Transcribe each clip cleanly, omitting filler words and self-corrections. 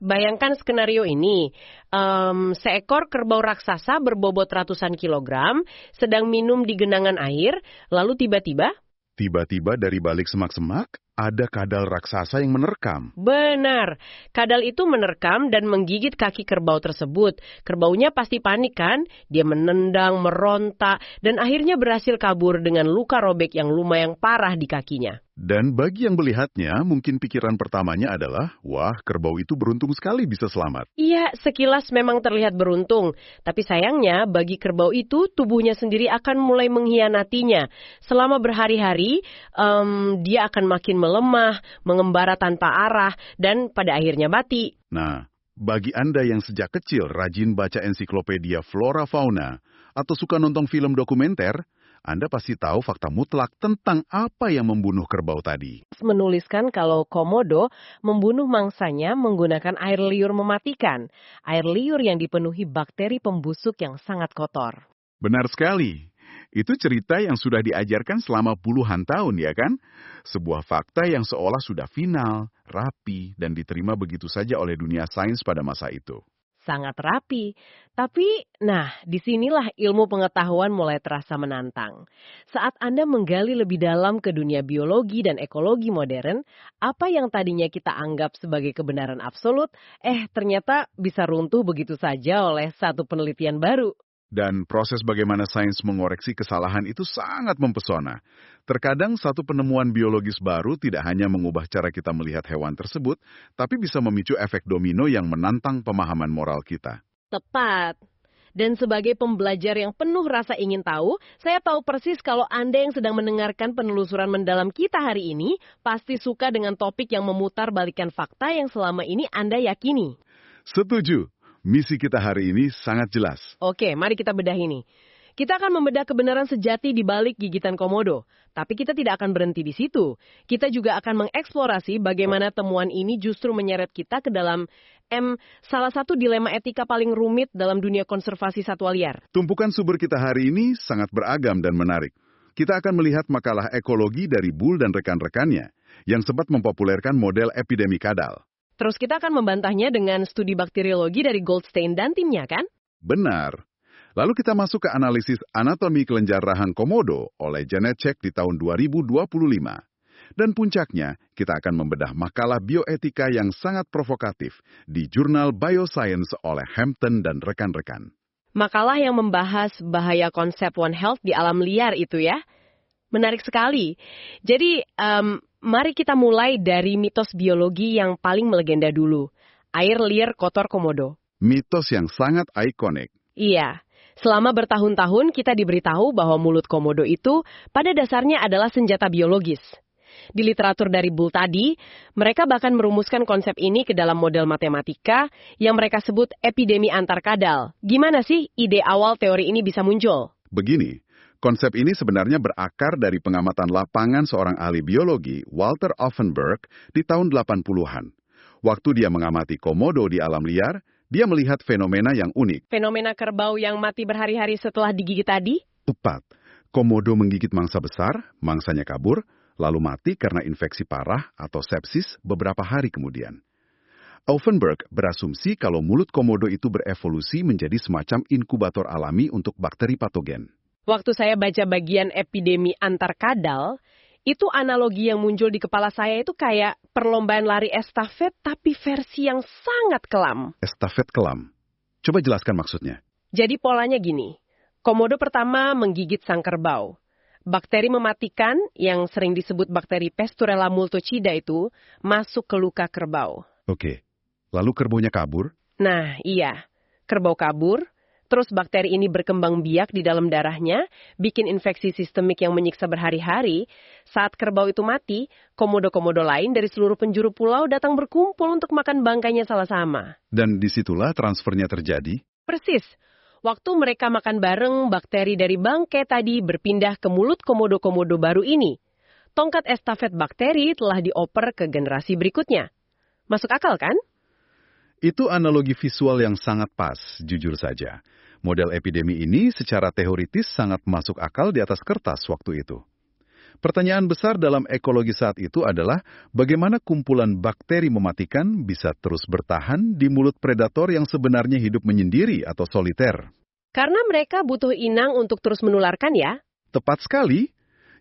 Bayangkan skenario ini, seekor kerbau raksasa berbobot ratusan kilogram sedang minum di genangan air, lalu tiba-tiba Tiba-tiba dari balik semak-semak, ada kadal raksasa yang menerkam. benar, kadal itu menerkam dan menggigit kaki kerbau tersebut. Kerbaunya pasti panik kan? Dia menendang, meronta, dan akhirnya berhasil kabur dengan luka robek yang lumayan parah di kakinya. Dan bagi yang melihatnya, mungkin pikiran pertamanya adalah, wah, kerbau itu beruntung sekali bisa selamat. Iya, sekilas memang terlihat beruntung. Tapi sayangnya, bagi kerbau itu, tubuhnya sendiri akan mulai mengkhianatinya. Selama berhari-hari, dia akan makin melemah, mengembara tanpa arah, dan pada akhirnya mati. Nah, bagi Anda yang sejak kecil rajin baca ensiklopedia Flora Fauna atau suka nonton film dokumenter, Anda pasti tahu fakta mutlak tentang apa yang membunuh kerbau tadi. Menuliskan kalau komodo membunuh mangsanya menggunakan air liur mematikan. Air liur yang dipenuhi bakteri pembusuk yang sangat kotor. Benar sekali. Itu cerita yang sudah diajarkan selama puluhan tahun, ya kan? Sebuah fakta yang seolah sudah final, rapi, dan diterima begitu saja oleh dunia sains pada masa itu. Sangat rapi. Tapi, disinilah ilmu pengetahuan mulai terasa menantang. Saat Anda menggali lebih dalam ke dunia biologi dan ekologi modern, apa yang tadinya kita anggap sebagai kebenaran absolut, ternyata bisa runtuh begitu saja oleh satu penelitian baru. Dan proses bagaimana sains mengoreksi kesalahan itu sangat mempesona. Terkadang satu penemuan biologis baru tidak hanya mengubah cara kita melihat hewan tersebut, tapi bisa memicu efek domino yang menantang pemahaman moral kita. Tepat. Dan sebagai pembelajar yang penuh rasa ingin tahu, saya tahu persis kalau Anda yang sedang mendengarkan penelusuran mendalam kita hari ini, pasti suka dengan topik yang memutar-balikan fakta yang selama ini Anda yakini. Setuju. Misi kita hari ini sangat jelas. Oke, mari kita bedah ini. Kita akan membedah kebenaran sejati di balik gigitan komodo. Tapi kita tidak akan berhenti di situ. Kita juga akan mengeksplorasi bagaimana temuan ini justru menyeret kita ke dalam salah satu dilema etika paling rumit dalam dunia konservasi satwa liar. Tumpukan sumber kita hari ini sangat beragam dan menarik. Kita akan melihat makalah ekologi dari Bull dan rekan-rekannya yang sempat mempopulerkan model epidemi kadal. Terus kita akan membantahnya dengan studi bakteriologi dari Goldstein dan timnya, kan? Benar. Lalu kita masuk ke analisis anatomi kelenjar rahang komodo oleh Janet Check di tahun 2025. Dan puncaknya, kita akan membedah makalah bioetika yang sangat provokatif di jurnal Bioscience oleh Hampton dan rekan-rekan. Makalah yang membahas bahaya konsep One Health di alam liar itu ya. Menarik sekali. Jadi, mari kita mulai dari mitos biologi yang paling melegenda dulu. Air liur kotor komodo. Mitos yang sangat ikonik. Iya. Selama bertahun-tahun kita diberitahu bahwa mulut komodo itu pada dasarnya adalah senjata biologis. Di literatur dari Bull tadi, mereka bahkan merumuskan konsep ini ke dalam model matematika yang mereka sebut epidemi antar kadal. Gimana sih ide awal teori ini bisa muncul? Begini, konsep ini sebenarnya berakar dari pengamatan lapangan seorang ahli biologi, Walter Offenberg, di tahun 80-an. Waktu dia mengamati komodo di alam liar, dia melihat fenomena yang unik. Fenomena kerbau yang mati berhari-hari setelah digigit tadi? Tepat. Komodo menggigit mangsa besar, mangsanya kabur, lalu mati karena infeksi parah atau sepsis beberapa hari kemudian. Offenberg berasumsi kalau mulut komodo itu berevolusi menjadi semacam inkubator alami untuk bakteri patogen. Waktu saya baca bagian epidemi antar kadal, itu analogi yang muncul di kepala saya itu kayak perlombaan lari estafet tapi versi yang sangat kelam. Estafet kelam. Coba jelaskan maksudnya. Jadi polanya gini, komodo pertama menggigit sang kerbau. Bakteri mematikan yang sering disebut bakteri Pasturella multocida itu masuk ke luka kerbau. Oke, lalu kerbaunya kabur? Nah iya, kerbau kabur. Terus bakteri ini berkembang biak di dalam darahnya, bikin infeksi sistemik yang menyiksa berhari-hari. Saat kerbau itu mati, komodo-komodo lain dari seluruh penjuru pulau datang berkumpul untuk makan bangkainya sama-sama. Dan disitulah transfernya terjadi? Persis. Waktu mereka makan bareng, bakteri dari bangkai tadi berpindah ke mulut komodo-komodo baru ini. Tongkat estafet bakteri telah dioper ke generasi berikutnya. Masuk akal kan? Itu analogi visual yang sangat pas, jujur saja. Model epidemi ini secara teoritis sangat masuk akal di atas kertas waktu itu. Pertanyaan besar dalam ekologi saat itu adalah bagaimana kumpulan bakteri mematikan bisa terus bertahan di mulut predator yang sebenarnya hidup menyendiri atau soliter. Karena mereka butuh inang untuk terus menularkan ya? Tepat sekali.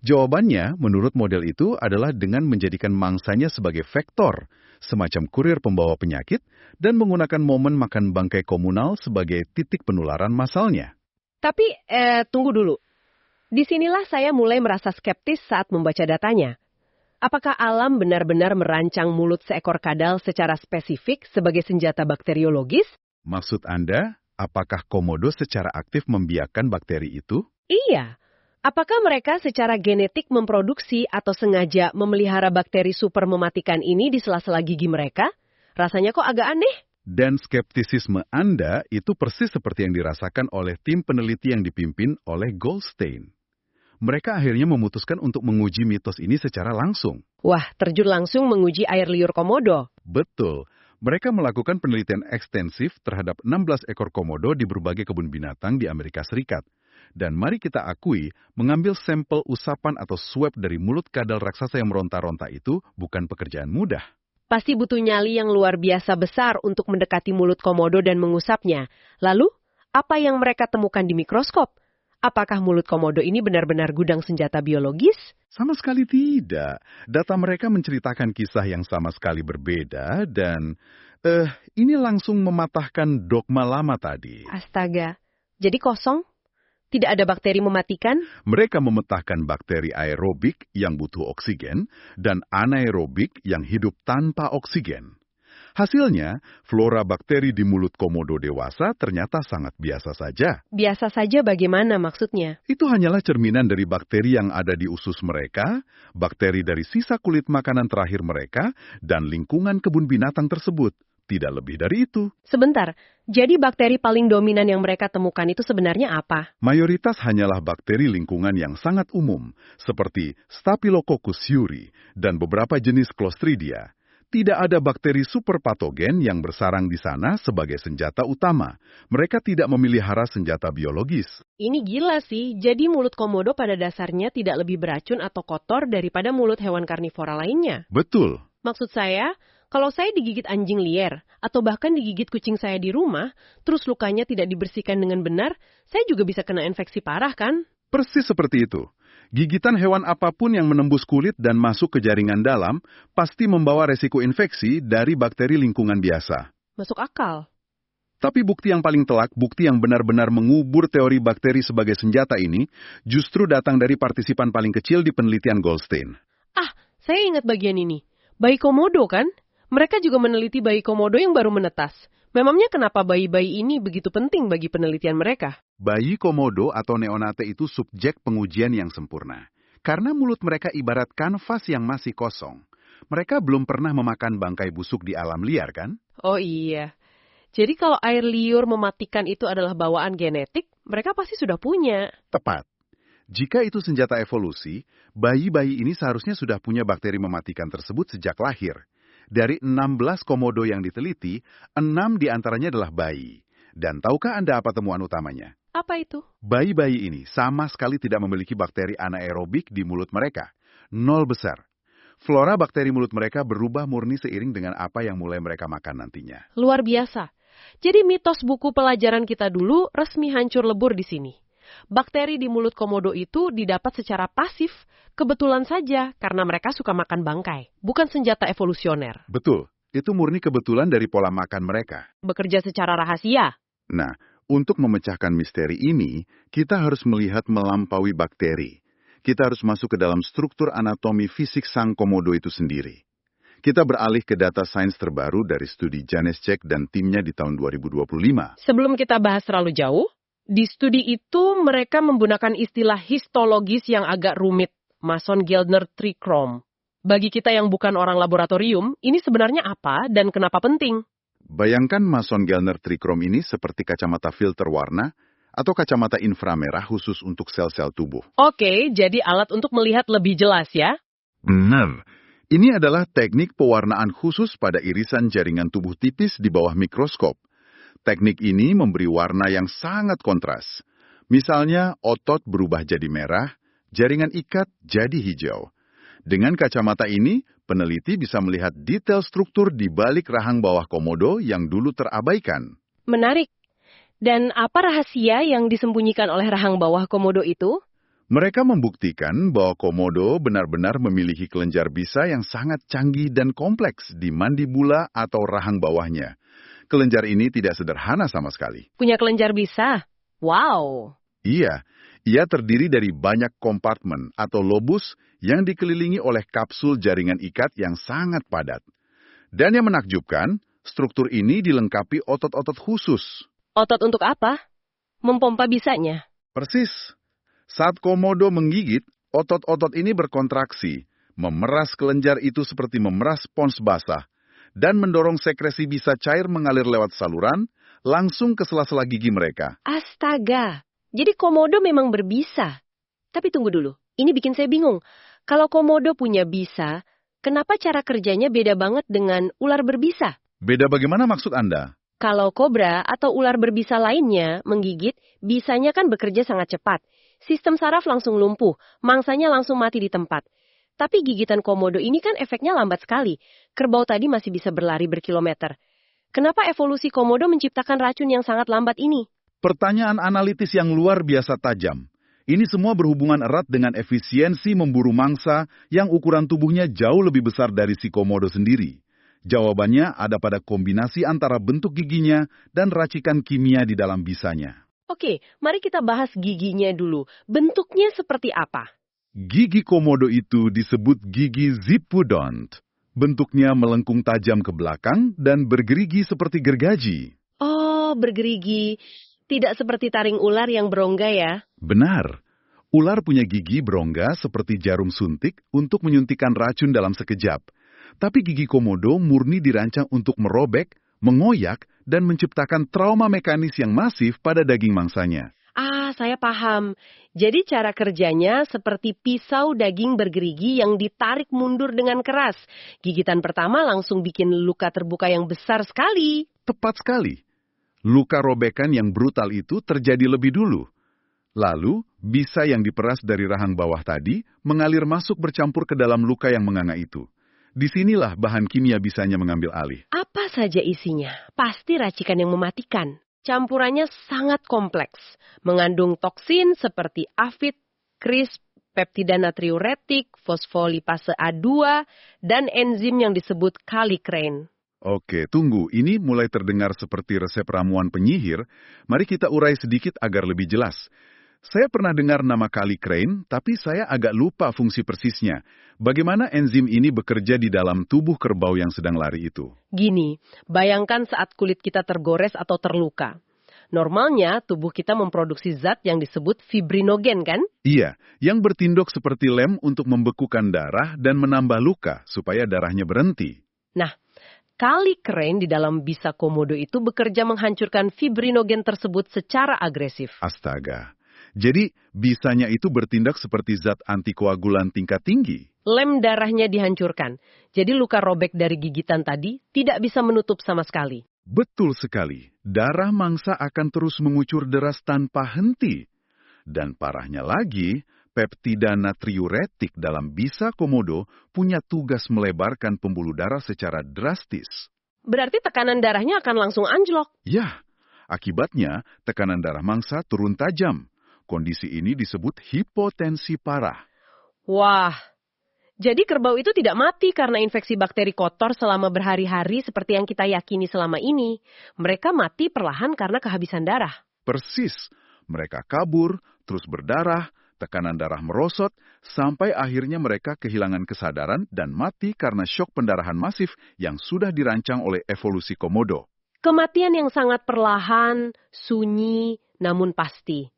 Jawabannya, menurut model itu, adalah dengan menjadikan mangsanya sebagai vektor, semacam kurir pembawa penyakit, dan menggunakan momen makan bangkai komunal sebagai titik penularan massalnya. Tapi, tunggu dulu. Disinilah saya mulai merasa skeptis saat membaca datanya. Apakah alam benar-benar merancang mulut seekor kadal secara spesifik sebagai senjata bakteriologis? Maksud Anda, apakah komodo secara aktif membiarkan bakteri itu? Iya. Apakah mereka secara genetik memproduksi atau sengaja memelihara bakteri super mematikan ini di sela-sela gigi mereka? Rasanya kok agak aneh. Dan skeptisisme Anda itu persis seperti yang dirasakan oleh tim peneliti yang dipimpin oleh Goldstein. Mereka akhirnya memutuskan untuk menguji mitos ini secara langsung. Wah, terjun langsung menguji air liur komodo. Betul. Mereka melakukan penelitian ekstensif terhadap 16 ekor komodo di berbagai kebun binatang di Amerika Serikat. Dan mari kita akui, mengambil sampel usapan atau swab dari mulut kadal raksasa yang meronta-ronta itu bukan pekerjaan mudah. Pasti butuh nyali yang luar biasa besar untuk mendekati mulut komodo dan mengusapnya. Lalu, apa yang mereka temukan di mikroskop? Apakah mulut komodo ini benar-benar gudang senjata biologis? Sama sekali tidak. Data mereka menceritakan kisah yang sama sekali berbeda dan ini langsung mematahkan dogma lama tadi. Astaga, jadi kosong? Tidak ada bakteri mematikan? Mereka memetakan bakteri aerobik yang butuh oksigen dan anaerobik yang hidup tanpa oksigen. Hasilnya, flora bakteri di mulut komodo dewasa ternyata sangat biasa saja. Biasa saja bagaimana maksudnya? Itu hanyalah cerminan dari bakteri yang ada di usus mereka, bakteri dari sisa kulit makanan terakhir mereka, dan lingkungan kebun binatang tersebut. Tidak lebih dari itu. Sebentar, jadi bakteri paling dominan yang mereka temukan itu sebenarnya apa? Mayoritas hanyalah bakteri lingkungan yang sangat umum, seperti Staphylococcus aureus dan beberapa jenis Clostridia. Tidak ada bakteri superpatogen yang bersarang di sana sebagai senjata utama. Mereka tidak memelihara senjata biologis. Ini gila sih, jadi mulut komodo pada dasarnya tidak lebih beracun atau kotor daripada mulut hewan karnivora lainnya. Betul. Maksud saya, kalau saya digigit anjing liar, atau bahkan digigit kucing saya di rumah, terus lukanya tidak dibersihkan dengan benar, saya juga bisa kena infeksi parah kan? Persis seperti itu. Gigitan hewan apapun yang menembus kulit dan masuk ke jaringan dalam pasti membawa resiko infeksi dari bakteri lingkungan biasa. Masuk akal. Tapi bukti yang paling telak, bukti yang benar-benar mengubur teori bakteri sebagai senjata ini, justru datang dari partisipan paling kecil di penelitian Goldstein. Ah, saya ingat bagian ini. Bayi komodo kan? Mereka juga meneliti bayi komodo yang baru menetas. Memangnya kenapa bayi-bayi ini begitu penting bagi penelitian mereka? Bayi komodo atau neonate itu subjek pengujian yang sempurna. Karena mulut mereka ibarat kanvas yang masih kosong. Mereka belum pernah memakan bangkai busuk di alam liar, kan? Oh iya. Jadi kalau air liur mematikan itu adalah bawaan genetik, mereka pasti sudah punya. Tepat. Jika itu senjata evolusi, bayi-bayi ini seharusnya sudah punya bakteri mematikan tersebut sejak lahir. Dari 16 komodo yang diteliti, 6 diantaranya adalah bayi. Dan tahukah Anda apa temuan utamanya? Apa itu? Bayi-bayi ini sama sekali tidak memiliki bakteri anaerobik di mulut mereka. 0 besar. Flora bakteri mulut mereka berubah murni seiring dengan apa yang mulai mereka makan nantinya. Luar biasa. Jadi mitos buku pelajaran kita dulu resmi hancur lebur di sini. Bakteri di mulut komodo itu didapat secara pasif, kebetulan saja karena mereka suka makan bangkai, bukan senjata evolusioner. Betul, itu murni kebetulan dari pola makan mereka. Bekerja secara rahasia. Nah, untuk memecahkan misteri ini, kita harus melihat melampaui bakteri. Kita harus masuk ke dalam struktur anatomi fisik sang komodo itu sendiri. Kita beralih ke data sains terbaru dari studi Janecek dan timnya di tahun 2025. Sebelum kita bahas terlalu jauh, di studi itu mereka menggunakan istilah histologis yang agak rumit, Mason-Gellner trichrome. Bagi kita yang bukan orang laboratorium, ini sebenarnya apa dan kenapa penting? Bayangkan Mason-Gellner trichrome ini seperti kacamata filter warna atau kacamata inframerah khusus untuk sel-sel tubuh. Oke, jadi alat untuk melihat lebih jelas ya? Benar. Ini adalah teknik pewarnaan khusus pada irisan jaringan tubuh tipis di bawah mikroskop. Teknik ini memberi warna yang sangat kontras. Misalnya, otot berubah jadi merah, jaringan ikat jadi hijau. Dengan kacamata ini, peneliti bisa melihat detail struktur di balik rahang bawah komodo yang dulu terabaikan. Menarik. Dan apa rahasia yang disembunyikan oleh rahang bawah komodo itu? Mereka membuktikan bahwa komodo benar-benar memiliki kelenjar bisa yang sangat canggih dan kompleks di mandibula atau rahang bawahnya. Kelenjar ini tidak sederhana sama sekali. Punya kelenjar bisa? Wow. Iya, ia terdiri dari banyak kompartemen atau lobus yang dikelilingi oleh kapsul jaringan ikat yang sangat padat. Dan yang menakjubkan, struktur ini dilengkapi otot-otot khusus. Otot untuk apa? Mempompa bisanya? Persis. Saat komodo menggigit, otot-otot ini berkontraksi, memeras kelenjar itu seperti memeras spons basah, dan mendorong sekresi bisa cair mengalir lewat saluran, langsung ke sela-sela gigi mereka. Astaga, jadi komodo memang berbisa. Tapi tunggu dulu, ini bikin saya bingung. Kalau komodo punya bisa, kenapa cara kerjanya beda banget dengan ular berbisa? Beda bagaimana maksud Anda? Kalau kobra atau ular berbisa lainnya menggigit, bisanya kan bekerja sangat cepat. Sistem saraf langsung lumpuh, mangsanya langsung mati di tempat. Tapi gigitan komodo ini kan efeknya lambat sekali. Kerbau tadi masih bisa berlari berkilometer. Kenapa evolusi komodo menciptakan racun yang sangat lambat ini? Pertanyaan analitis yang luar biasa tajam. Ini semua berhubungan erat dengan efisiensi memburu mangsa yang ukuran tubuhnya jauh lebih besar dari si komodo sendiri. Jawabannya ada pada kombinasi antara bentuk giginya dan racikan kimia di dalam bisanya. Oke, mari kita bahas giginya dulu. Bentuknya seperti apa? Gigi komodo itu disebut gigi zipudont. Bentuknya melengkung tajam ke belakang dan bergerigi seperti gergaji. Oh, bergerigi. Tidak seperti taring ular yang berongga ya? Benar. Ular punya gigi berongga seperti jarum suntik untuk menyuntikkan racun dalam sekejap. Tapi gigi komodo murni dirancang untuk merobek, mengoyak, dan menciptakan trauma mekanis yang masif pada daging mangsanya. Ah, saya paham. Jadi cara kerjanya seperti pisau daging bergerigi yang ditarik mundur dengan keras. Gigitan pertama langsung bikin luka terbuka yang besar sekali. Tepat sekali. Luka robekan yang brutal itu terjadi lebih dulu. Lalu, bisa yang diperas dari rahang bawah tadi mengalir masuk bercampur ke dalam luka yang menganga itu. Disinilah bahan kimia bisanya mengambil alih. Apa saja isinya? Pasti racikan yang mematikan. Campurannya sangat kompleks. Mengandung toksin seperti afid, kris, peptida natriuretik, fosfolipase A2, dan enzim yang disebut kallikrein. Oke, tunggu. Ini mulai terdengar seperti resep ramuan penyihir. Mari kita urai sedikit agar lebih jelas. Saya pernah dengar nama kallikrein, tapi saya agak lupa fungsi persisnya. Bagaimana enzim ini bekerja di dalam tubuh kerbau yang sedang lari itu? Gini, bayangkan saat kulit kita tergores atau terluka. Normalnya tubuh kita memproduksi zat yang disebut fibrinogen kan? Iya, yang bertindak seperti lem untuk membekukan darah dan menambah luka supaya darahnya berhenti. Nah, kallikrein di dalam bisa komodo itu bekerja menghancurkan fibrinogen tersebut secara agresif. Astaga. Jadi, bisanya itu bertindak seperti zat antikoagulan tingkat tinggi. Lem darahnya dihancurkan. Jadi luka robek dari gigitan tadi tidak bisa menutup sama sekali. Betul sekali. Darah mangsa akan terus mengucur deras tanpa henti. Dan parahnya lagi, peptida natriuretik dalam bisa komodo punya tugas melebarkan pembuluh darah secara drastis. Berarti tekanan darahnya akan langsung anjlok. Ya, akibatnya tekanan darah mangsa turun tajam. Kondisi ini disebut hipotensi parah. Wah, jadi kerbau itu tidak mati karena infeksi bakteri kotor selama berhari-hari seperti yang kita yakini selama ini. Mereka mati perlahan karena kehabisan darah. Persis, mereka kabur, terus berdarah, tekanan darah merosot, sampai akhirnya mereka kehilangan kesadaran dan mati karena syok pendarahan masif yang sudah dirancang oleh evolusi komodo. Kematian yang sangat perlahan, sunyi, namun pasti.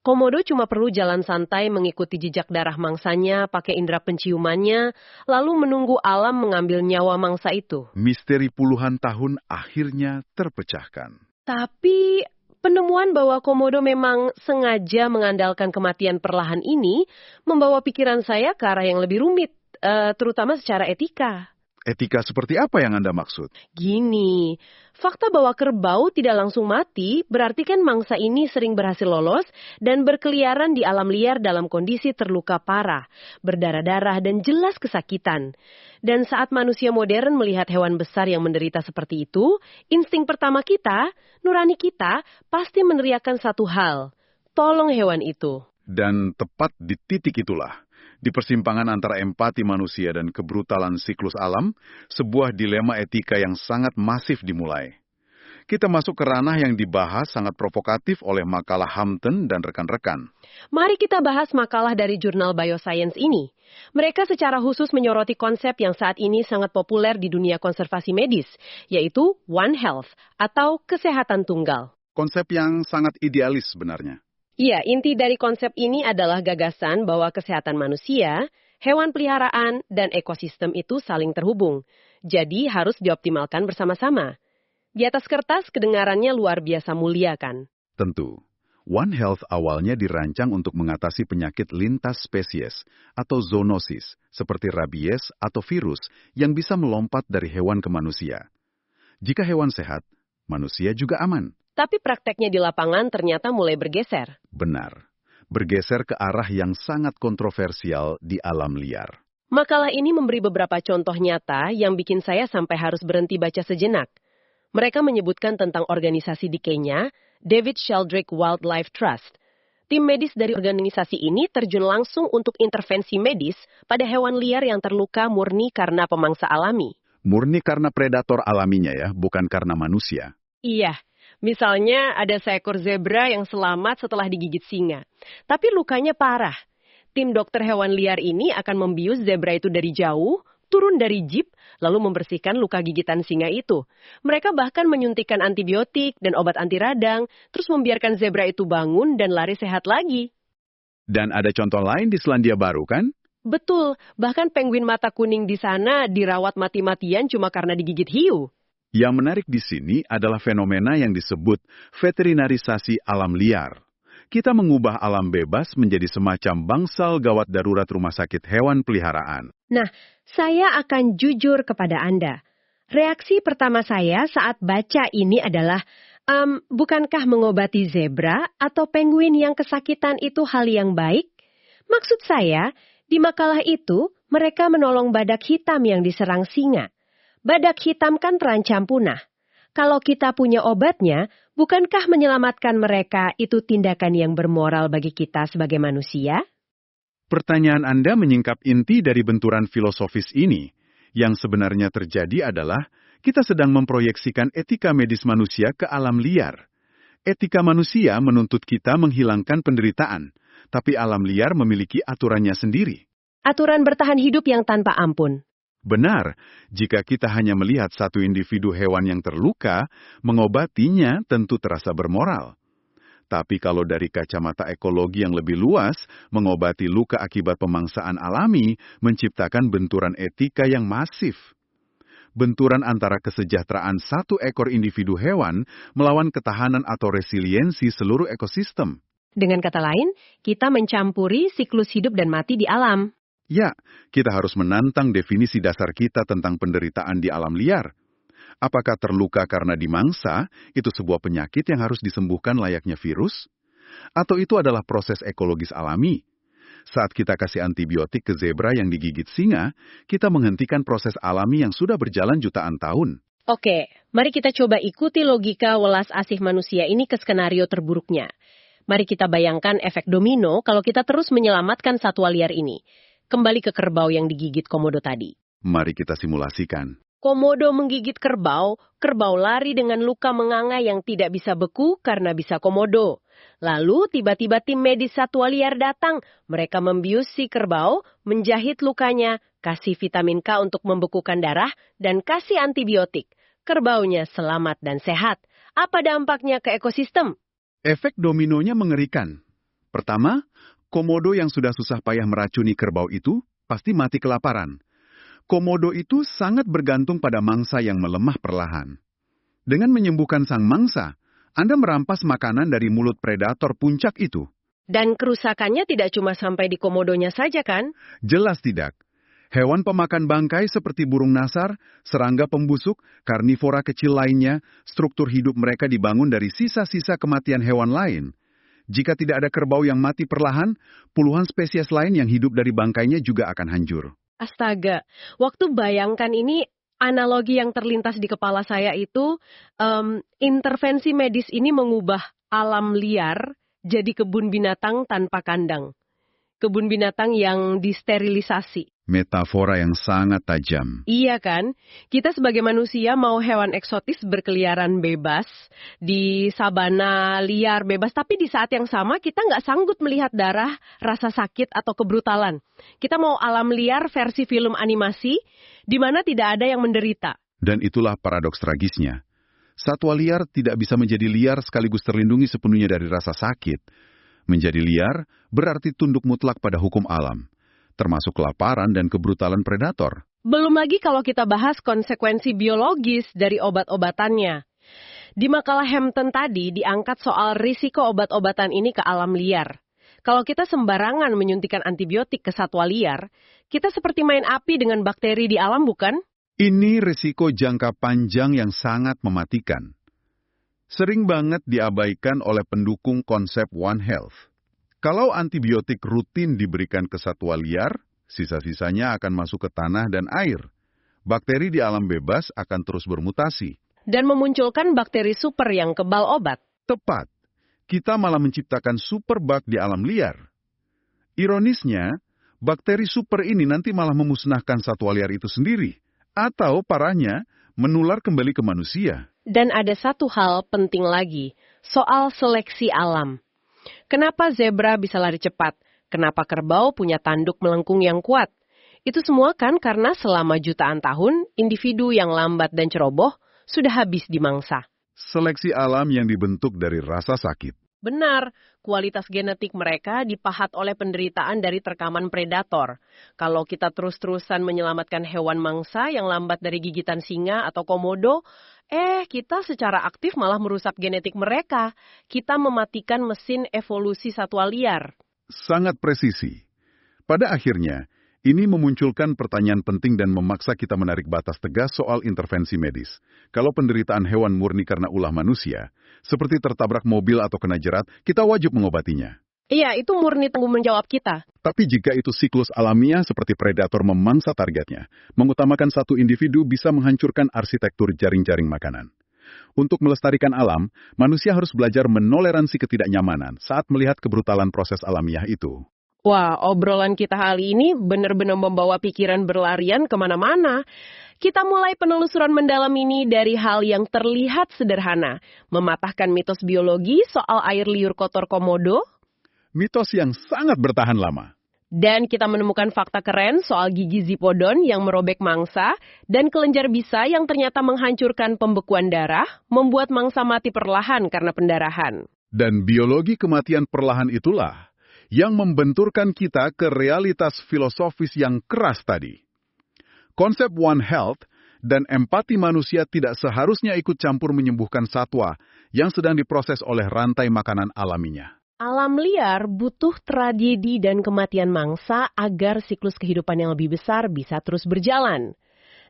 Komodo cuma perlu jalan santai mengikuti jejak darah mangsanya, pakai indera penciumannya, lalu menunggu alam mengambil nyawa mangsa itu. Misteri puluhan tahun akhirnya terpecahkan. Tapi penemuan bahwa komodo memang sengaja mengandalkan kematian perlahan ini membawa pikiran saya ke arah yang lebih rumit, terutama secara etika. Etika seperti apa yang Anda maksud? Gini, fakta bahwa kerbau tidak langsung mati berarti kan mangsa ini sering berhasil lolos dan berkeliaran di alam liar dalam kondisi terluka parah, berdarah-darah dan jelas kesakitan. Dan saat manusia modern melihat hewan besar yang menderita seperti itu, insting pertama kita, nurani kita, pasti meneriakkan satu hal, tolong hewan itu. Dan tepat di titik itulah, di persimpangan antara empati manusia dan kebrutalan siklus alam, sebuah dilema etika yang sangat masif dimulai. Kita masuk ke ranah yang dibahas sangat provokatif oleh makalah Hampton dan rekan-rekan. Mari kita bahas makalah dari jurnal Bioscience ini. Mereka secara khusus menyoroti konsep yang saat ini sangat populer di dunia konservasi medis, yaitu One Health atau kesehatan tunggal. Konsep yang sangat idealis sebenarnya. Iya, inti dari konsep ini adalah gagasan bahwa kesehatan manusia, hewan peliharaan, dan ekosistem itu saling terhubung. Jadi harus dioptimalkan bersama-sama. Di atas kertas kedengarannya luar biasa mulia kan? Tentu. One Health awalnya dirancang untuk mengatasi penyakit lintas spesies atau zoonosis, seperti rabies atau virus yang bisa melompat dari hewan ke manusia. Jika hewan sehat, manusia juga aman. Tapi prakteknya di lapangan ternyata mulai bergeser. Benar. Bergeser ke arah yang sangat kontroversial di alam liar. Makalah ini memberi beberapa contoh nyata yang bikin saya sampai harus berhenti baca sejenak. Mereka menyebutkan tentang organisasi di Kenya, David Sheldrake Wildlife Trust. Tim medis dari organisasi ini terjun langsung untuk intervensi medis pada hewan liar yang terluka murni karena pemangsa alami. Murni karena predator alaminya ya, bukan karena manusia. Iya. Misalnya ada seekor zebra yang selamat setelah digigit singa. Tapi lukanya parah. Tim dokter hewan liar ini akan membius zebra itu dari jauh, turun dari jeep, lalu membersihkan luka gigitan singa itu. Mereka bahkan menyuntikkan antibiotik dan obat anti radang, terus membiarkan zebra itu bangun dan lari sehat lagi. Dan ada contoh lain di Selandia Baru kan? Betul, bahkan penguin mata kuning di sana dirawat mati-matian cuma karena digigit hiu. Yang menarik di sini adalah fenomena yang disebut veterinarisasi alam liar. Kita mengubah alam bebas menjadi semacam bangsal gawat darurat rumah sakit hewan peliharaan. Nah, saya akan jujur kepada Anda. Reaksi pertama saya saat baca ini adalah, bukankah mengobati zebra atau penguin yang kesakitan itu hal yang baik? Maksud saya, di makalah itu mereka menolong badak hitam yang diserang singa. Badak hitam kan terancam punah. Kalau kita punya obatnya, bukankah menyelamatkan mereka itu tindakan yang bermoral bagi kita sebagai manusia? Pertanyaan Anda menyingkap inti dari benturan filosofis ini. Yang sebenarnya terjadi adalah kita sedang memproyeksikan etika medis manusia ke alam liar. Etika manusia menuntut kita menghilangkan penderitaan, tapi alam liar memiliki aturannya sendiri. Aturan bertahan hidup yang tanpa ampun. Benar, jika kita hanya melihat satu individu hewan yang terluka, mengobatinya tentu terasa bermoral. Tapi kalau dari kacamata ekologi yang lebih luas, mengobati luka akibat pemangsaan alami menciptakan benturan etika yang masif. Benturan antara kesejahteraan satu ekor individu hewan melawan ketahanan atau resiliensi seluruh ekosistem. Dengan kata lain, kita mencampuri siklus hidup dan mati di alam. Ya, kita harus menantang definisi dasar kita tentang penderitaan di alam liar. Apakah terluka karena dimangsa, itu sebuah penyakit yang harus disembuhkan layaknya virus? Atau itu adalah proses ekologis alami? Saat kita kasih antibiotik ke zebra yang digigit singa, kita menghentikan proses alami yang sudah berjalan jutaan tahun. Oke, mari kita coba ikuti logika welas asih manusia ini ke skenario terburuknya. Mari kita bayangkan efek domino kalau kita terus menyelamatkan satwa liar ini. Kembali ke kerbau yang digigit komodo tadi. Mari kita simulasikan. Komodo menggigit kerbau, kerbau lari dengan luka menganga yang tidak bisa beku karena bisa komodo. Lalu tiba-tiba tim medis satwa liar datang. Mereka membius si kerbau, menjahit lukanya, kasih vitamin K untuk membekukan darah, dan kasih antibiotik. Kerbaunya selamat dan sehat. Apa dampaknya ke ekosistem? Efek dominonya mengerikan. Pertama, komodo yang sudah susah payah meracuni kerbau itu pasti mati kelaparan. Komodo itu sangat bergantung pada mangsa yang melemah perlahan. Dengan menyembuhkan sang mangsa, Anda merampas makanan dari mulut predator puncak itu. Dan kerusakannya tidak cuma sampai di komodonya saja kan? Jelas tidak. Hewan pemakan bangkai seperti burung nasar, serangga pembusuk, karnivora kecil lainnya, struktur hidup mereka dibangun dari sisa-sisa kematian hewan lain. Jika tidak ada kerbau yang mati perlahan, puluhan spesies lain yang hidup dari bangkainya juga akan hancur. Astaga, waktu bayangkan ini, analogi yang terlintas di kepala saya itu, intervensi medis ini mengubah alam liar jadi kebun binatang tanpa kandang. Kebun binatang yang disterilisasi. Metafora yang sangat tajam. Iya kan? Kita sebagai manusia mau hewan eksotis berkeliaran bebas di sabana liar bebas, tapi di saat yang sama kita nggak sanggup melihat darah, rasa sakit, atau kebrutalan. Kita mau alam liar versi film animasi, di mana tidak ada yang menderita. Dan itulah paradoks tragisnya. Satwa liar tidak bisa menjadi liar sekaligus terlindungi sepenuhnya dari rasa sakit. Menjadi liar berarti tunduk mutlak pada hukum alam, termasuk kelaparan dan kebrutalan predator. Belum lagi kalau kita bahas konsekuensi biologis dari obat-obatannya. Di makalah Hampton tadi diangkat soal risiko obat-obatan ini ke alam liar. Kalau kita sembarangan menyuntikkan antibiotik ke satwa liar, kita seperti main api dengan bakteri di alam, bukan? Ini risiko jangka panjang yang sangat mematikan. Sering banget diabaikan oleh pendukung konsep One Health. Kalau antibiotik rutin diberikan ke satwa liar, sisa-sisanya akan masuk ke tanah dan air. Bakteri di alam bebas akan terus bermutasi. Dan memunculkan bakteri super yang kebal obat. Tepat. Kita malah menciptakan superbug di alam liar. Ironisnya, bakteri super ini nanti malah memusnahkan satwa liar itu sendiri. Atau parahnya, menular kembali ke manusia. Dan ada satu hal penting lagi, soal seleksi alam. Kenapa zebra bisa lari cepat? Kenapa kerbau punya tanduk melengkung yang kuat? Itu semua kan karena selama jutaan tahun, individu yang lambat dan ceroboh sudah habis dimangsa. Seleksi alam yang dibentuk dari rasa sakit. Benar, kualitas genetik mereka dipahat oleh penderitaan dari terkaman predator. Kalau kita terus-terusan menyelamatkan hewan mangsa yang lambat dari gigitan singa atau komodo, kita secara aktif malah merusak genetik mereka. Kita mematikan mesin evolusi satwa liar. Sangat presisi. Pada akhirnya, ini memunculkan pertanyaan penting dan memaksa kita menarik batas tegas soal intervensi medis. Kalau penderitaan hewan murni karena ulah manusia, seperti tertabrak mobil atau kena jerat, kita wajib mengobatinya. Iya, itu murni tanggung jawab kita. Tapi jika itu siklus alamiah seperti predator memangsa targetnya, mengutamakan satu individu bisa menghancurkan arsitektur jaring-jaring makanan. Untuk melestarikan alam, manusia harus belajar menoleransi ketidaknyamanan saat melihat kebrutalan proses alamiah itu. Wah, obrolan kita kali ini benar-benar membawa pikiran berlarian kemana-mana. Kita mulai penelusuran mendalam ini dari hal yang terlihat sederhana. Mematahkan mitos biologi soal air liur kotor komodo. Mitos yang sangat bertahan lama. Dan kita menemukan fakta keren soal gigi zipodon yang merobek mangsa. Dan kelenjar bisa yang ternyata menghancurkan pembekuan darah, membuat mangsa mati perlahan karena pendarahan. Dan biologi kematian perlahan itulah yang membenturkan kita ke realitas filosofis yang keras tadi. Konsep One Health dan empati manusia tidak seharusnya ikut campur menyembuhkan satwa yang sedang diproses oleh rantai makanan alaminya. Alam liar butuh tragedi dan kematian mangsa agar siklus kehidupan yang lebih besar bisa terus berjalan.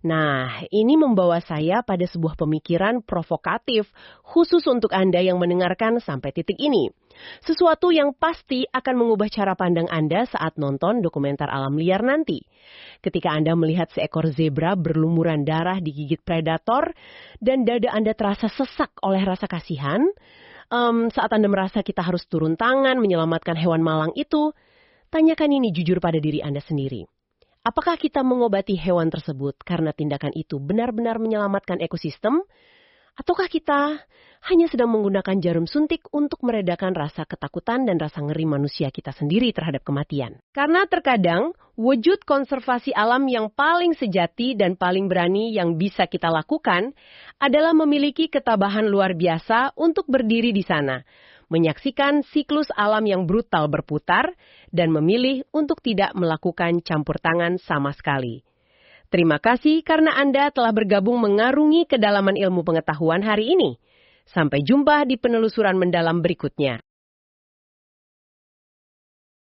Nah, ini membawa saya pada sebuah pemikiran provokatif khusus untuk Anda yang mendengarkan sampai titik ini. Sesuatu yang pasti akan mengubah cara pandang Anda saat nonton dokumenter alam liar nanti. Ketika Anda melihat seekor zebra berlumuran darah digigit predator dan dada Anda terasa sesak oleh rasa kasihan, saat Anda merasa kita harus turun tangan menyelamatkan hewan malang itu, tanyakan ini jujur pada diri Anda sendiri. Apakah kita mengobati hewan tersebut karena tindakan itu benar-benar menyelamatkan ekosistem? Ataukah kita hanya sedang menggunakan jarum suntik untuk meredakan rasa ketakutan dan rasa ngeri manusia kita sendiri terhadap kematian? Karena terkadang, wujud konservasi alam yang paling sejati dan paling berani yang bisa kita lakukan adalah memiliki ketabahan luar biasa untuk berdiri di sana, menyaksikan siklus alam yang brutal berputar, dan memilih untuk tidak melakukan campur tangan sama sekali. Terima kasih karena Anda telah bergabung mengarungi kedalaman ilmu pengetahuan hari ini. Sampai jumpa di penelusuran mendalam berikutnya.